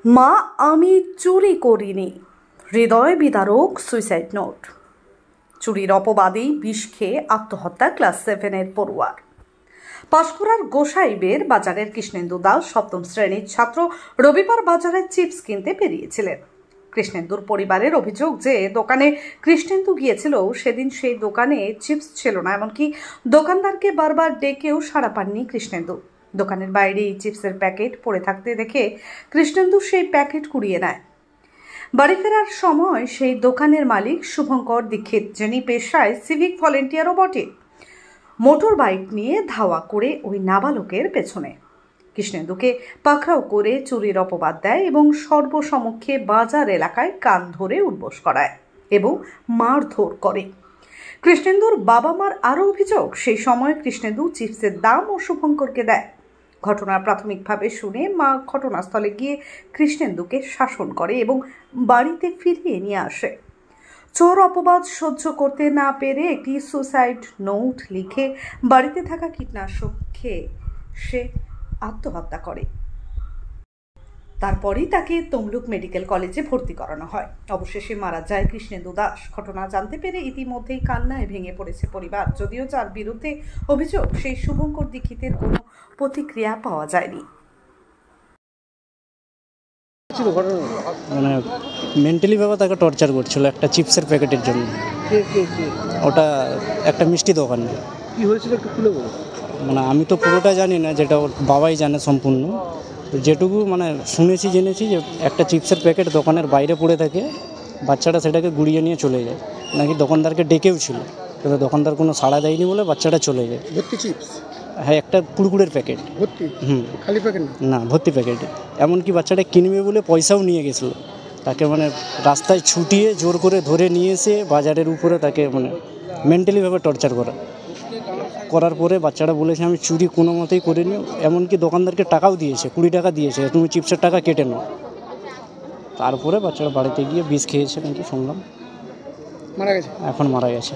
মা আমি চুরি করিনি, হৃদয় বিদারক সুইসাইড নোট। চুরির অপবাদেই বিষ খেয়ে আত্মহত্যা ক্লাস 7-এর পড়ুয়ার। পাঁশকুড়ার গোসাইবের বাজারের কৃষ্ণেন্দু দাস 7ম শ্রেণীর ছাত্র রবিবার বাজারে চিপস কিনতে বেরিয়েছিলেন। কৃষ্ণেন্দুর পরিবারের অভিযোগ যে দোকানে কৃষ্ণেন্দু গিয়েছিল সেদিন সেই দোকানে চিপস ছিল না, এমনকি দোকানদারকে বারবার ডেকেও সাড়া পাননি কৃষ্ণেন্দু। দোকানের বাইরে এই চিপসের প্যাকেট পড়ে থাকতে দেখে কৃষ্ণেন্দু সেই প্যাকেট কুড়িয়ে নেয়। বাড়ি ফেরার সময় সেই দোকানের মালিক শুভঙ্কর দীক্ষিত, যিনি পেশায় সিভিক ভলেন্টিয়ারও বটে, মোটর বাইক নিয়ে ধাওয়া করে ওই নাবালকের পেছনে কৃষ্ণেন্দুকে পাকড়াও করে চুরির অপবাদ দেয় এবং সর্বসমক্ষে বাজার এলাকায় কান ধরে উঠবোস করায় এবং মারধর করে। কৃষ্ণেন্দুর বাবা মার আরও অভিযোগ, সেই সময় কৃষ্ণেন্দু চিপসের দাম ও শুভঙ্করকে দেয়। ঘটনা প্রাথমিকভাবে শুনে মা ঘটনাস্থলে গিয়ে কৃষ্ণেন্দুকে শাসন করে এবং বাড়িতে ফিরিয়ে নিয়ে আসে। চোর অপবাদ সহ্য করতে না পেরে একটি সুসাইড নোট লিখে বাড়িতে থাকা কীটনাশক খেয়ে সে আত্মহত্যা করে। তারপরই তাকে তমলুক মেডিকেল কলেজে ভর্তি করানো হয়। অবশেষে মারা যায় কৃষ্ণেন্দু দাস। ঘটনা জানতে পেরে ইতিমধ্যেই কান্নায় ভেঙে পড়েছে পরিবার। যদিও যার বিরুদ্ধে অভিযোগ সেই শুভঙ্কর দীক্ষিতের কোনো প্রতিক্রিয়া পাওয়া যায়নি। মানে মেন্টালি ভাবে তাকে টর্চার করছিল একটা চিপসের প্যাকেটের জন্য। ওটা একটা মিষ্টি দোকান। কি হয়েছিল একটু খুলে বলো। মানে আমি তো পুরোটা জানি না, যেটা ওর বাবাই জানে সম্পূর্ণ। যেটুকু মানে শুনেছি জেনেছি যে একটা চিপসের প্যাকেট দোকানের বাইরে পড়ে থাকে, বাচ্চাটা সেটাকে গুড়িয়ে নিয়ে চলে যায়। নাকি দোকানদারকে ডেকেও ছিল, কিন্তু দোকানদার কোনো সাড়া দেয়নি বলে বাচ্চাটা চলে যায়। ভর্তি চিপস? হ্যাঁ, একটা কুড়কুড়ের প্যাকেট ভর্তি। খালি প্যাকেট না, ভর্তি প্যাকেট। এমনকি বাচ্চাটা কিনবে বলে পয়সাও নিয়ে গেছিলো। তাকে মানে রাস্তায় ছুটিয়ে জোর করে ধরে নিয়ে এসে বাজারের উপরে তাকে মানে মেন্টালিভাবে টর্চার করার পরে বাচ্চাটা বলেছে আমি চুরি কোনো মতেই করিনি। এমনকি দোকানদারকে টাকাও দিয়েছে, 20 টাকা দিয়েছে, তুমি চিপসের টাকা কেটে নাও। তারপরে বাচ্চাটা বাড়িতে গিয়ে বিষ খেয়েছে নাকি শুনলাম, মারা গেছে। এখন মারা গেছে।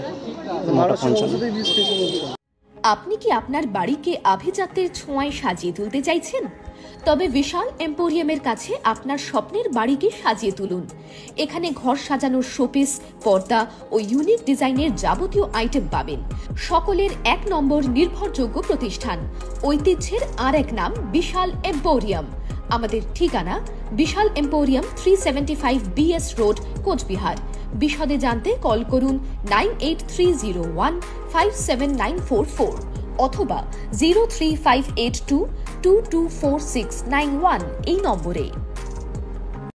আপনি কি আপনার বাড়িকে আভিজাত্যের ছোঁয়ায় সাজিয়ে তুলতে চাইছেন? তবে বিশাল এম্পোরিয়ামের কাছে আপনার স্বপ্নের বাড়িকে সাজিয়ে তুলুন। এখানে ঘর সাজানোর শোপিস, পর্দা ও ইউনিক ডিজাইনের যাবতীয় আইটেম পাবেন। সকলের 1 নম্বর নির্ভরযোগ্য প্রতিষ্ঠান। ঐতিহ্যের আর এক নাম বিশাল এম্পোরিয়াম। আমাদের ঠিকানা বিশাল এম্পোরিয়াম, 375 BS রোড, কোচবিহার। বিশদে জানতে কল করুন 9830157944 অথবা 03582224691 এই নম্বরে।